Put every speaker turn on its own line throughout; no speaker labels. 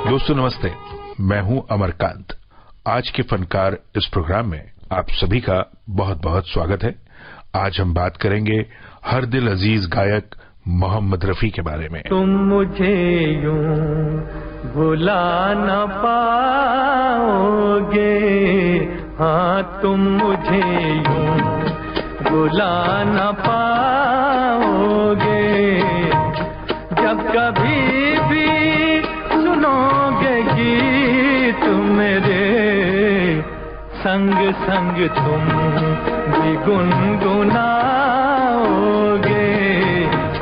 दोस्तों नमस्ते, मैं हूं अमरकांत। आज के फनकार इस प्रोग्राम में आप सभी का बहुत बहुत स्वागत है। आज हम बात करेंगे हर दिल अजीज गायक मोहम्मद रफी के बारे में।
तुम मुझे यूं भुला न पाओगे, हाँ तुम मुझे यूं भुला न पाओगे। जब कभी भी सुनोगे गीत मेरे, संग संग तुम भी गुनगुनाओगे।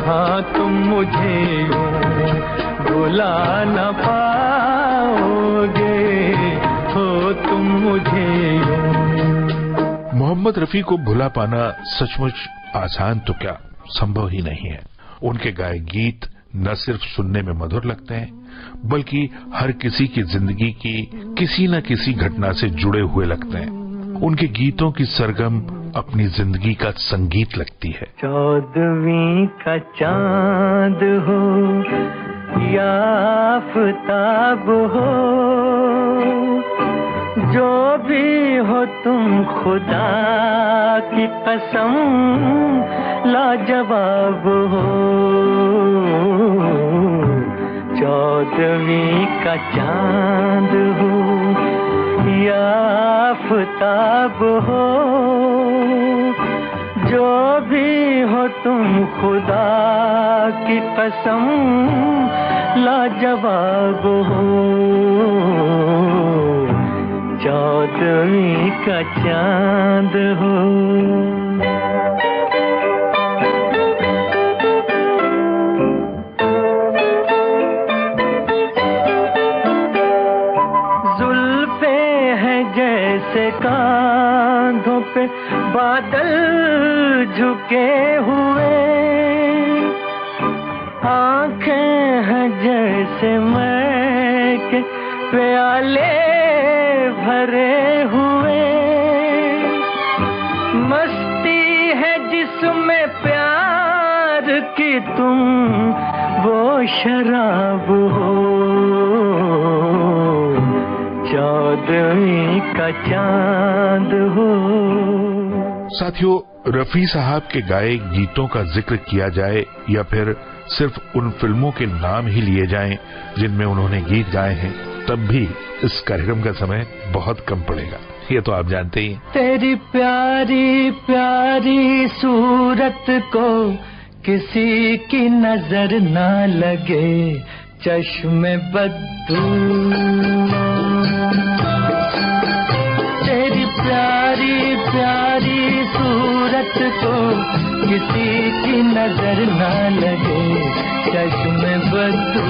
हाँ तुम मुझे यूं भुला न पाओगे, हो तुम मुझे यूं।
मोहम्मद रफी को भुला पाना सचमुच आसान तो क्या, संभव ही नहीं है। उनके गाए गीत न सिर्फ सुनने में मधुर लगते हैं, बल्कि हर किसी की जिंदगी की किसी न किसी घटना से जुड़े हुए लगते हैं। उनके गीतों की सरगम अपनी जिंदगी का संगीत लगती है।
14वीं का चांद हो या आफताब हो, जो भी हो तुम खुदा की कसम लाजवाब हो। 14वीं का चांद हो या आफताब हो, जो भी हो तुम खुदा की कसम लाजवाब हो। 14वीं का चांद हो। जुल्फे हैं जैसे कांधों पे बादल झुके हुए, आंखें हैं जैसे मैं के प्याले भरे हुए। मस्ती है जिसमें प्यार की तुम वो शराब हो। 14वीं का चांद हो।
साथियों, रफी साहब के गाए गीतों का जिक्र किया जाए या फिर सिर्फ उन फिल्मों के नाम ही लिए जाएं जिनमें उन्होंने गीत गाए हैं, तब भी इस कार्यक्रम का समय बहुत कम पड़ेगा, ये तो आप जानते ही।
तेरी प्यारी प्यारी सूरत को किसी की नजर ना लगे, चश्मे बद्दू। तेरी प्यारी प्यारी सूरत को किसी की नजर ना लगे, चश्मे बद्दू।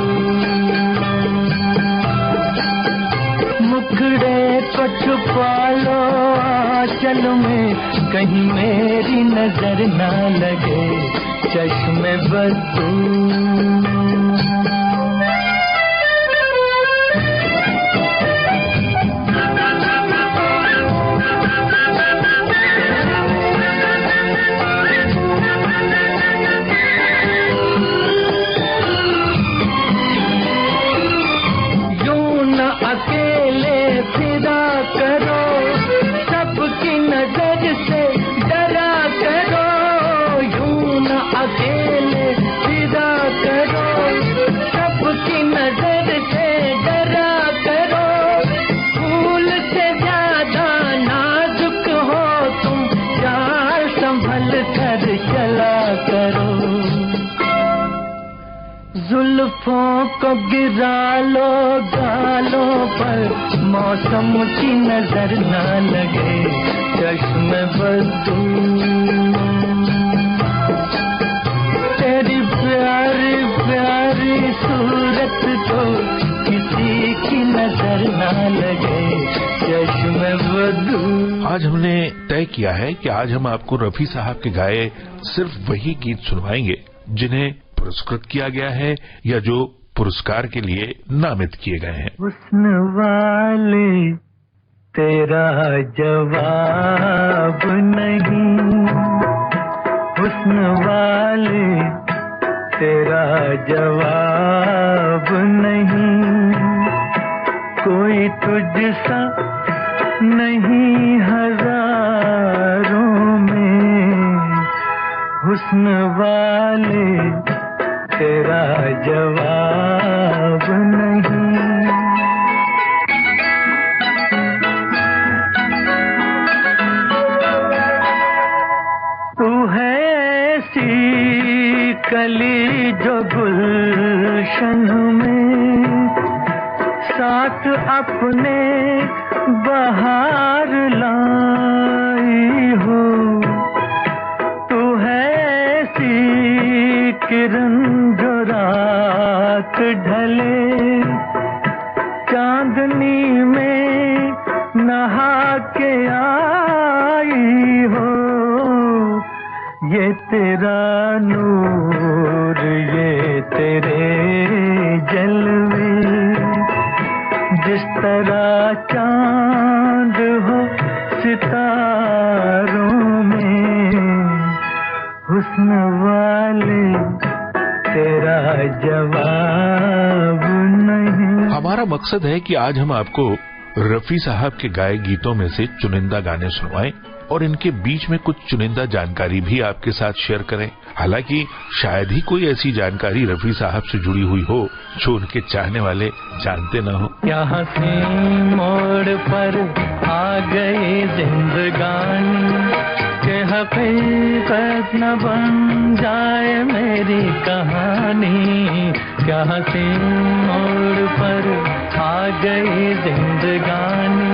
मुखड़े को छुपा लो आंचल में, कहीं मेरी नजर ना लगे, चश्मे बद्दू। जुल्फों को गिरा लो गालों पर, मौसम की नजर न लगे, चश्मे बद्दू। तेरी प्यारी प्यारी सूरत को किसी की नजर न लगे, चश्मे बद्दू।
आज हमने तय किया है कि आज हम आपको रफी साहब के गाए सिर्फ वही गीत सुनवाएंगे जिन्हें पुरस्कृत किया गया है या जो पुरस्कार के लिए नामित किए गए हैं।
हुस्न वाले तेरा जवाब नहीं, हुस्न वाले तेरा जवाब नहीं, तुझसा नहीं हजारों में, हुस्न वाले तेरा जवाब नहीं। तू है ऐसी कली जो गुलशन में साथ अपने बहार लाई हो। तू है ऐसी किरण जो रात ढले चांदनी में नहा के आई हो। ये तेरा नूर, ये तेरे जलवे, जिस तरह चांद हो सितारों में, हुस्न वाले तेरा जवाब नहीं।
हमारा मकसद है कि आज हम आपको रफी साहब के गाए गीतों में से चुनिंदा गाने सुनवाएं और इनके बीच में कुछ चुनिंदा जानकारी भी आपके साथ शेयर करें। हालांकि शायद ही कोई ऐसी जानकारी रफी साहब से जुड़ी हुई हो जो उनके चाहने वाले जानते न हो।
यहाँ से मोड़ पर आ गई जिंदगानी के हकीकत न बन जाए मेरी कहानी। यहाँ से मोड़ पर आ गई जिंदगानी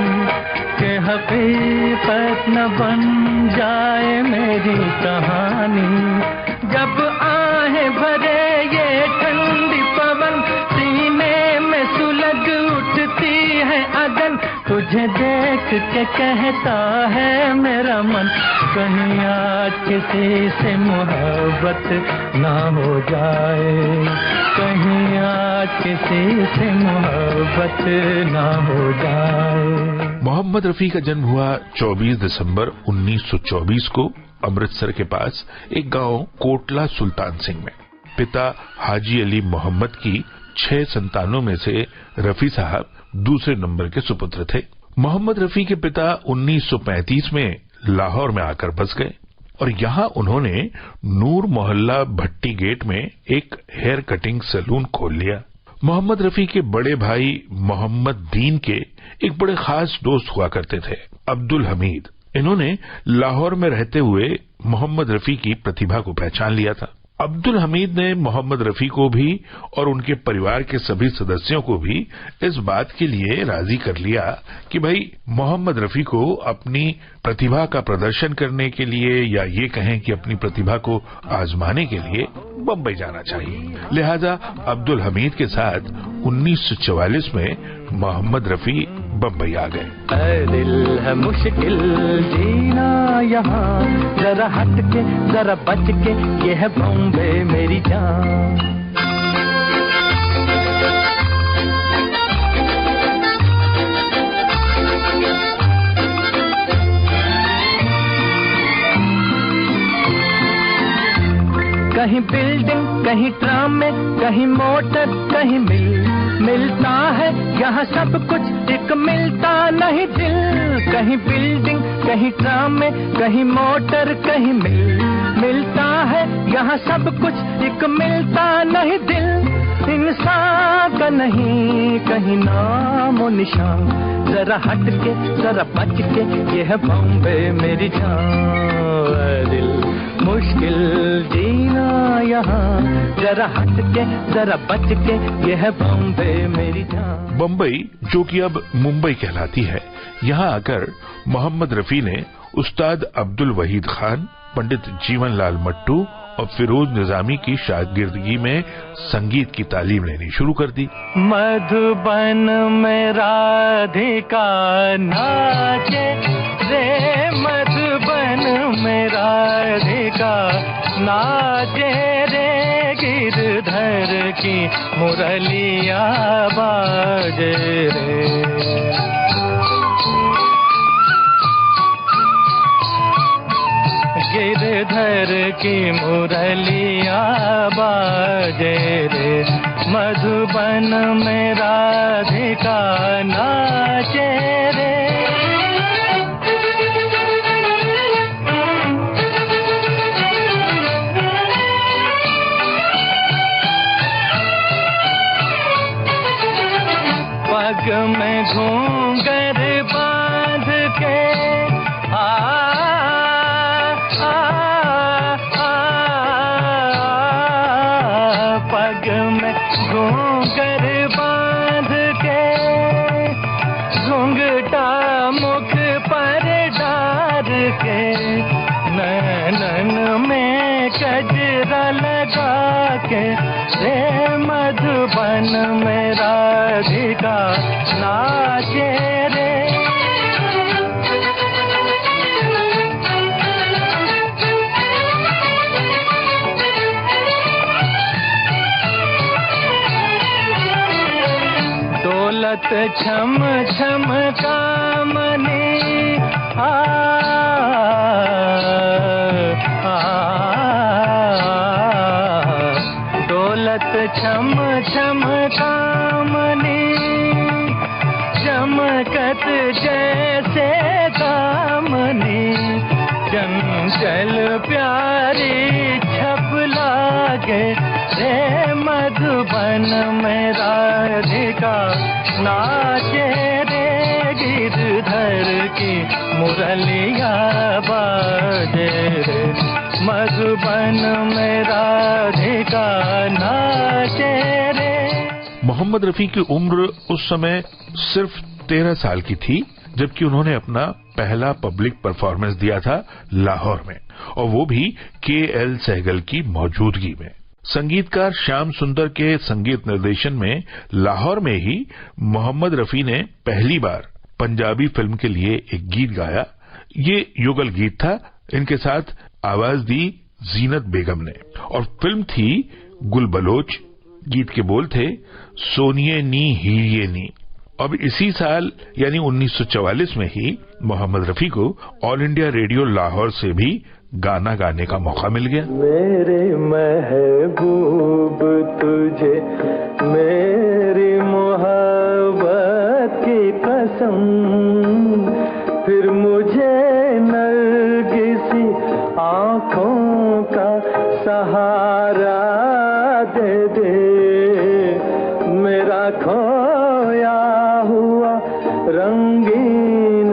के हकीकत न बन जाए मेरी कहानी। जब आहें भरे ये ठंडी पवन सीने में सुलग उठती है अगन, तुझे देख के कहता है मेरा मन कहीं आज किसी से मोहब्बत ना हो जाए, कहीं आज किसी से मोहब्बत ना हो जाए।
मोहम्मद रफी का जन्म हुआ 24 दिसंबर 1924 को अमृतसर के पास एक गांव कोटला सुल्तान सिंह में। पिता हाजी अली मोहम्मद की 6 संतानों में से रफी साहब दूसरे नंबर के सुपुत्र थे। मोहम्मद रफी के पिता 1935 में लाहौर में आकर बस गए और यहाँ उन्होंने नूर मोहल्ला भट्टी गेट में एक हेयर कटिंग सैलून खोल लिया। मोहम्मद रफी के बड़े भाई मोहम्मद दीन के एक बड़े खास दोस्त हुआ करते थे, अब्दुल हमीद। इन्होंने लाहौर में रहते हुए मोहम्मद रफी की प्रतिभा को पहचान लिया था। अब्दुल हमीद ने मोहम्मद रफी को भी और उनके परिवार के सभी सदस्यों को भी इस बात के लिए राजी कर लिया कि भाई मोहम्मद रफी को अपनी प्रतिभा का प्रदर्शन करने के लिए या ये कहें कि अपनी प्रतिभा को आजमाने के लिए बम्बई जाना चाहिए। लिहाजा अब्दुल हमीद के साथ 1944 में मोहम्मद रफी बम्बई आ गए।
दिल है मुश्किल जीना यहाँ, जरा हट के जरा बच के, ये है बॉम्बे मेरी जान। कहीं बिल्डिंग, कहीं ट्राम में, कहीं मोटर, कहीं मिलता है यहाँ सब कुछ, एक मिलता नहीं दिल। कहीं बिल्डिंग, कहीं ट्राम में, कहीं मोटर, कहीं मिलता है यहाँ सब कुछ, एक मिलता नहीं दिल। इंसान का नहीं कहीं नाम और निशान, जरा हट के जरा बच के, ये है बॉम्बे मेरी जान। दिल मुश्किल जीना यहाँ, जरा हट के जरा बच के, ये है बॉम्बे मेरी जान।
बम्बई जो कि अब मुंबई कहलाती है, यहाँ आकर मोहम्मद रफी ने उस्ताद अब्दुल वहीद खान, पंडित जीवनलाल मट्टू और फिरोज निजामी की शागिर्दगी में संगीत की तालीम लेनी शुरू कर दी।
मधुबन में राधिका नाचे रे, मधुबन में राधिका नाचे रे, गिरधर की मुरलिया बाजे रे। गिरधर की मुरलिया बाजे रे, मधुबन में राधिका ना पग में घूंघर बांध के पग में घूंघर बांध के घूंघटा मुख पर डार के नैनन में कजरा लगा के रे मधुबन में राधिका नाचे रे। दौलत छम छम कामनी दौलत छम छम कामनी चमकत जैसे दामनी चंचल प्यारी छप लागे रे मधुबन में राधिका नाचे रे गिरधर की मुरलिया बाजे रे मधुबन में राधिका नाचे रे।
मोहम्मद रफी की उम्र उस समय सिर्फ 13 साल की थी जबकि उन्होंने अपना पहला पब्लिक परफॉर्मेंस दिया था लाहौर में, और वो भी के.एल. सहगल की मौजूदगी में। संगीतकार श्याम सुंदर के संगीत निर्देशन में लाहौर में ही मोहम्मद रफी ने पहली बार पंजाबी फिल्म के लिए एक गीत गाया। ये युगल गीत था। इनके साथ आवाज दी जीनत बेगम ने और फिल्म थी गुल बलोच। गीत के बोल थे सोनिए नी हीरिए नी। अब इसी साल यानी 1944 में ही मोहम्मद रफी को ऑल इंडिया रेडियो लाहौर से भी गाना गाने का मौका मिल गया।
मेरे महबूब तुझे मेरी मोहब्बत की कसम, फिर मुझे नरगिसी आंखों का सहारा दे दे। मेरा खोया हुआ रंगीन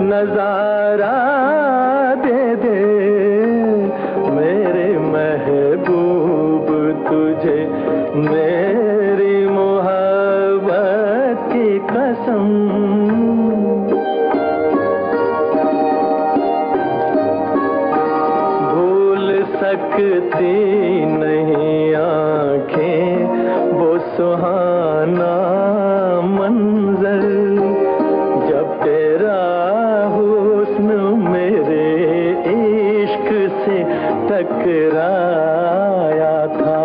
नजारा दे दे। मेरे महबूब तुझे मेरी मोहब्बत की कसम। भूल सकती नहीं आंखें वो सुहाना मंजर, जब तेरा हुस्न मेरे इश्क से टकराया था।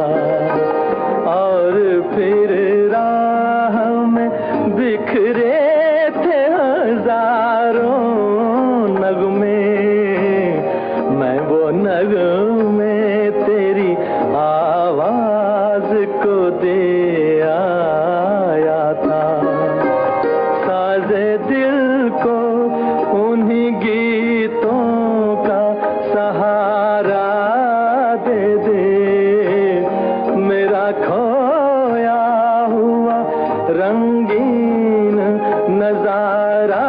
और फिर राह में बिखरे थे हजारों नगमे, मैं वो नगमे तेरी आवाज को दे आया था। साजे दिल को उन्हीं गीतों का सहारा दे दे। मेरा खोया हुआ रंगीन नजारा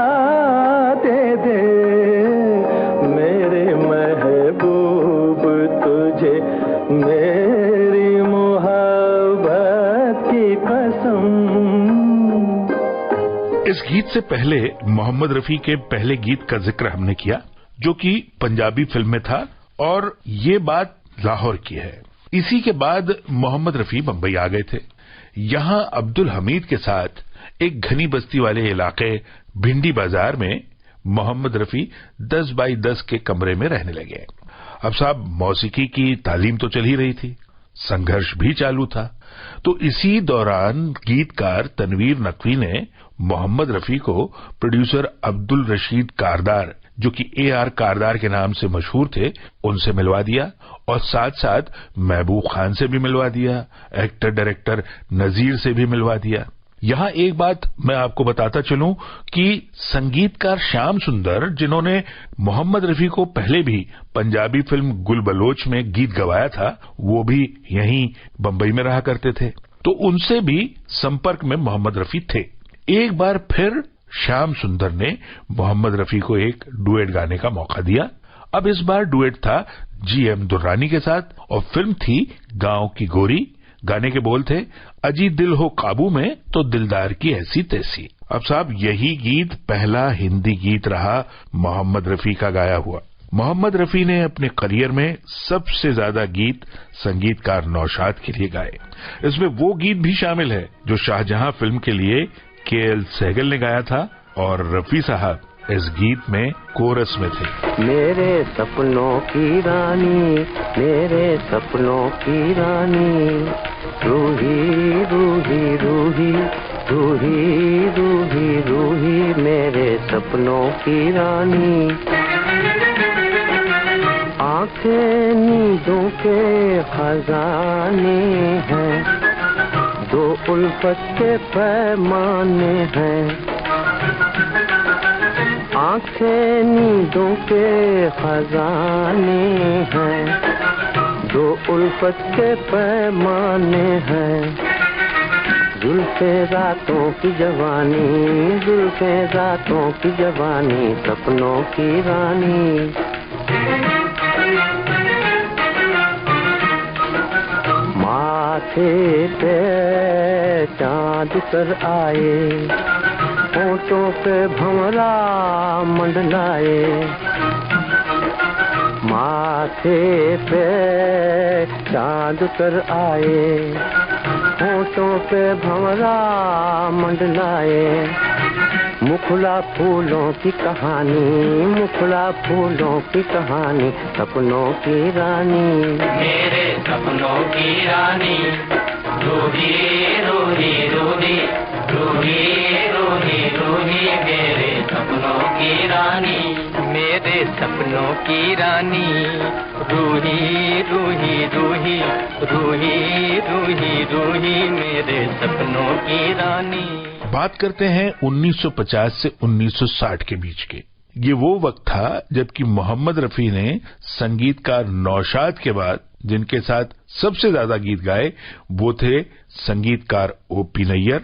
दे दे। मेरे महबूब तुझे मेरी मोहब्बत की कसम।
इस गीत से पहले मोहम्मद रफी के पहले गीत का जिक्र हमने किया जो कि पंजाबी फिल्म में था, और ये बात लाहौर की है। इसी के बाद मोहम्मद रफी बंबई आ गए थे। यहां अब्दुल हमीद के साथ एक घनी बस्ती वाले इलाके भिंडी बाजार में मोहम्मद रफी 10 बाई 10 के कमरे में रहने लगे। अब साहब मौसीकी की तालीम तो चल ही रही थी, संघर्ष भी चालू था। तो इसी दौरान गीतकार तनवीर नकवी ने मोहम्मद रफी को प्रोड्यूसर अब्दुल रशीद कारदार, जो कि ए.आर. कारदार के नाम से मशहूर थे, उनसे मिलवा दिया, और साथ साथ महबूब खान से भी मिलवा दिया, एक्टर डायरेक्टर नजीर से भी मिलवा दिया। यहां एक बात मैं आपको बताता चलूं कि संगीतकार श्याम सुंदर, जिन्होंने मोहम्मद रफी को पहले भी पंजाबी फिल्म गुल बलोच में गीत गवाया था, वो भी यहीं बंबई में रहा करते थे, तो उनसे भी संपर्क में मोहम्मद रफी थे। एक बार फिर श्याम सुंदर ने मोहम्मद रफी को एक डुएट गाने का मौका दिया। अब इस बार डुएट था GM दुर्रानी के साथ और फिल्म थी गांव की गोरी। गाने के बोल थे, अजी दिल हो काबू में तो दिलदार की ऐसी तैसी। अब साहब, यही गीत पहला हिंदी गीत रहा मोहम्मद रफी का गाया हुआ। मोहम्मद रफी ने अपने करियर में सबसे ज्यादा गीत संगीतकार नौशाद के लिए गाए। इसमें वो गीत भी शामिल है जो शाहजहां फिल्म के लिए KL सहगल ने गाया था और रफी साहब इस गीत में कोरस में थे।
मेरे सपनों की रानी, मेरे सपनों की रानी, रूही रूही रूही रूही रूही रूही, मेरे सपनों की रानी। आंखें नींदों के खजाने हैं, दो उल्फत के पैमाने हैं। आंखें नींदों के खजाने हैं, दो उल्फत के पैमाने हैं। जुल्फे रातों की जवानी, जुल्फे रातों की जवानी, सपनों की रानी। माथे पे चांद उतर आए, होठों पे भंवरा मंडलाए। माथे पे चांद उतर आए, होठों पे भंवरा मंडलाए। मुखला फूलों की कहानी, मुखला फूलों की कहानी, सपनों की रानी।
मेरे सपनों की रानी, रूही रूही रूही रूही रूही रूही, मेरे सपनों की रानी। मेरे सपनों की रानी, रूही रूही रूही रूही रूही रूही, मेरे सपनों की रानी।
बात करते हैं 1950 से 1960 के बीच के। ये वो वक्त था जबकि मोहम्मद रफी ने संगीतकार नौशाद के बाद जिनके साथ सबसे ज्यादा गीत गाए वो थे संगीतकार O.P. नैयर,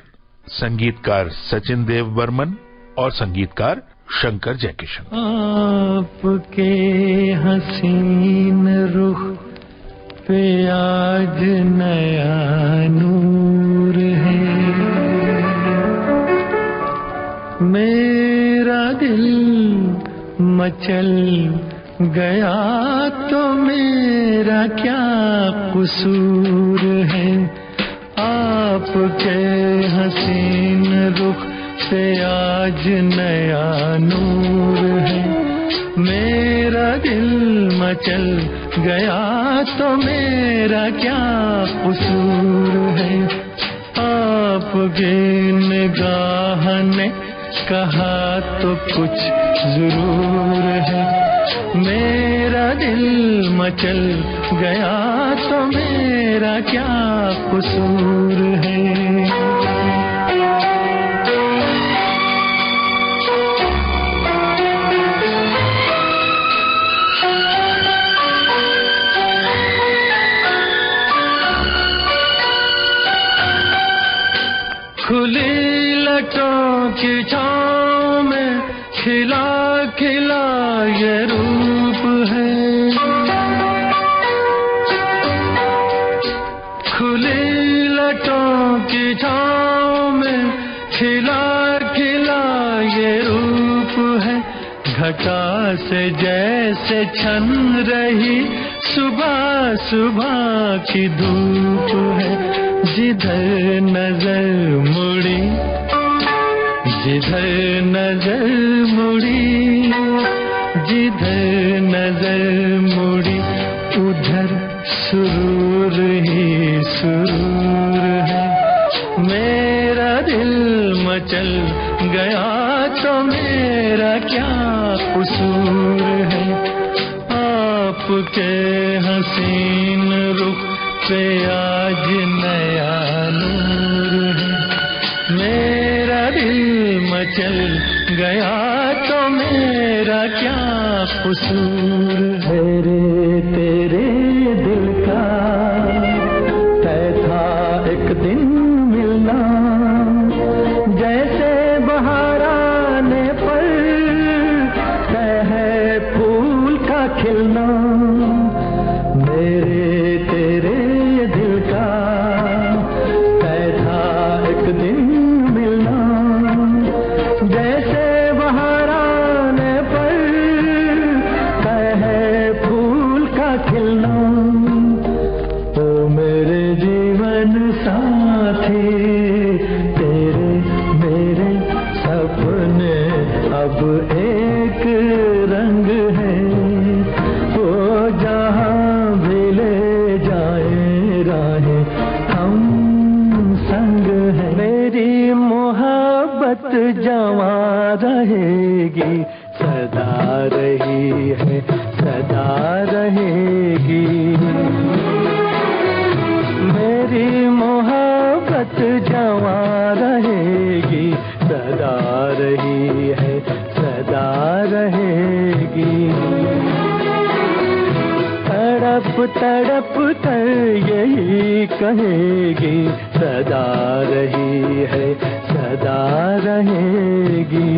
संगीतकार सचिन देव बर्मन और संगीतकार शंकर जयकिशन।
आपके हसीन रुख पे आज नया नूर है, मेरा दिल मचल गया तो मेरा क्या कसूर है। आपके हसीन रुख से आज नया नूर है, मेरा दिल मचल गया तो मेरा क्या कसूर है। आपकी निगाह ने कहा तो कुछ जरूर है, मेरा दिल मचल गया तो मेरा क्या कसूर है। खुली लटों की छाँव में खिला खिला ये रूप है, खुली लटों की छाँव में खिला खिला ये रूप है। घटा से जैसे छन रही सुबह सुबह की धूप है। जिधर नजर मुड़ी, जिधर नजर मुड़ी, जिधर नजर मुड़ी, उधर सुरूर ही सुरूर है। मेरा दिल मचल गया तो मेरा क्या कसूर है। आपके हसीन रुख पे आज नया नूर है, मेरा दिल मचल गया तो मेरा क्या कसूर है। तेरे दिल का तय था एक दिन मिलना, जैसे अब एक रंग है, वो जहाँ भी ले जाए राहें हम संग है। मेरी मोहब्बत जवां रहेगी, सदा रही है, सदा रहेगी। मेरी मोहब्बत जवां रहेगी, सदा रही है, सदा रहेगी। तड़प तड़प कर यही कहेगी, सदा रही है, सदा रहेगी।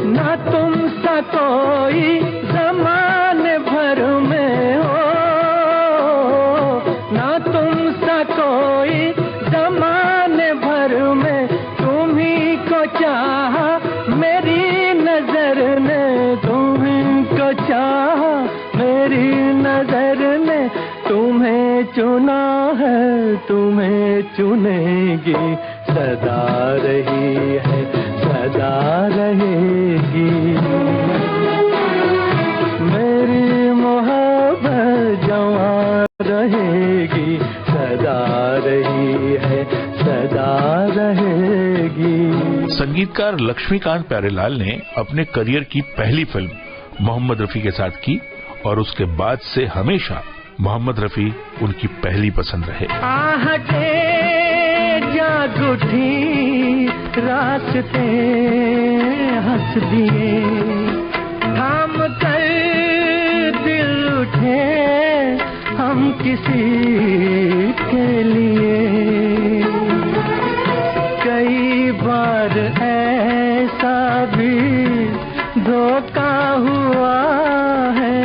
ना तुम सा कोई ज़माने भर में हो, ना तुम सा कोई ज़माने भर में, तुम्ही को चाहा मेरी नजर ने, तुम्ही को चाहा मेरी नजर ने। तुम्हें चुना है, तुम्हें चुनेगी, सदा रही है, सदा रहेगी। मेरी मोहब्बत जवां रहेगी, सदा रही है, सदा रहेगी।
संगीतकार लक्ष्मीकांत प्यारेलाल ने अपने करियर की पहली फिल्म मोहम्मद रफी के साथ की और उसके बाद से हमेशा मोहम्मद रफी उनकी पहली पसंद रहे।
आहटे जाग उठी, रास्ते हंस दिए, थाम कर दिल उठे हम किसी के लिए। कई बार ऐसा भी धोखा हुआ है,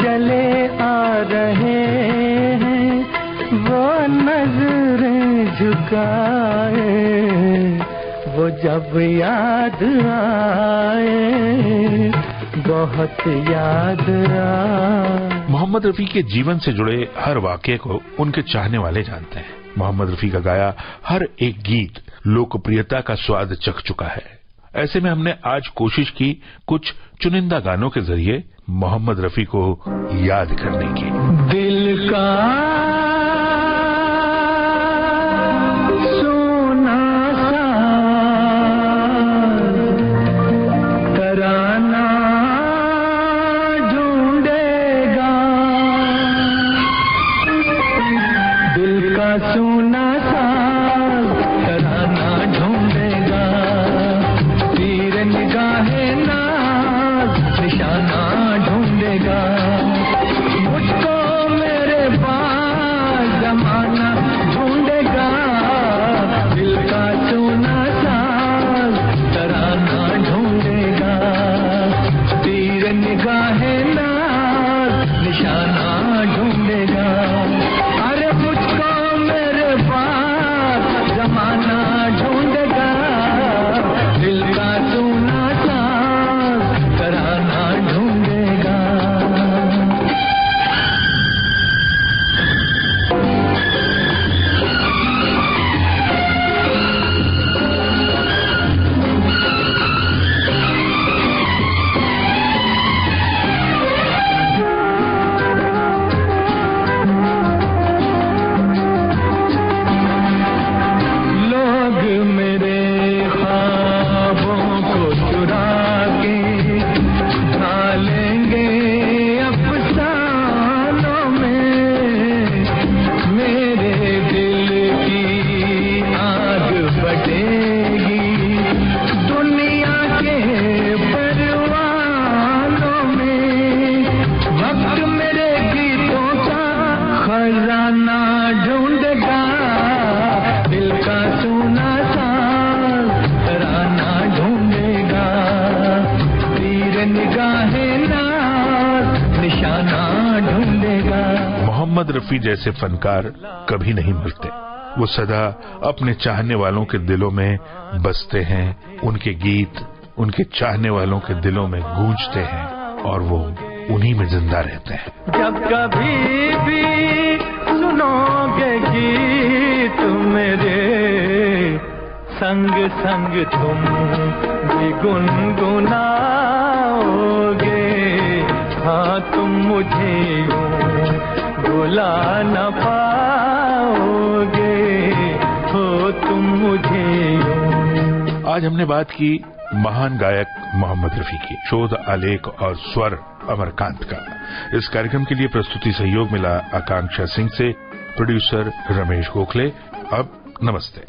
चले आ रहे हैं वो नजरें झुकाए, वो जब याद आए, बहुत याद आए।
मोहम्मद रफी के जीवन से जुड़े हर वाकये को उनके चाहने वाले जानते हैं। मोहम्मद रफी का गाया हर एक गीत लोकप्रियता का स्वाद चख चुका है। ऐसे में हमने आज कोशिश की कुछ चुनिंदा गानों के जरिए मोहम्मद रफी को याद करने की।
दिल का सोना सा तराना ढूंढेगा, दिल का सोना सा तराना ढूंढेगा, तीर निगाहे नाज निशाना ढूंढेगा। मुझको मेरे पास जमाना ढूंढेगा, दिल का सोना साज तराना ढूंढेगा, तीर निगाहे नाज निशाना ढूंढेगा। अरे मुझको मेरे पास जमाना ढूंढेगा, दिल का सोना साज तराना ढूंढेगा। लोग मेरे ख्वाबों को चुरा के ढालेंगे अफसानों में, मेरे दिल की आग बढ़ेगी दुनिया के परवानों में। वक्त मेरे गीतों का खजाना ढूंढेगा, दिल का सोना साज तराना ढूंढेगा, तीर निगाहे नाज निशाना ढूंढेगा।
मोहम्मद रफी जैसे फनकार कभी नहीं मिलते। वो सदा अपने चाहने वालों के दिलों में बसते हैं, उनके गीत उनके चाहने वालों के दिलों में गूंजते हैं और वो उन्हीं में जिंदा रहते हैं।
जब कभी भी सुनोगे गीत मेरे, संग संग तुम भी गुनगुनाओगे। हाँ तुम मुझे यूं भुला न पाओगे, हो तुम मुझे यूं।
आज हमने बात की महान गायक मोहम्मद रफी की, शोध आलेख और स्वर अमरकांत का। इस कार्यक्रम के लिए प्रस्तुति सहयोग मिला आकांक्षा सिंह से, प्रोड्यूसर रमेश गोखले। अब नमस्ते।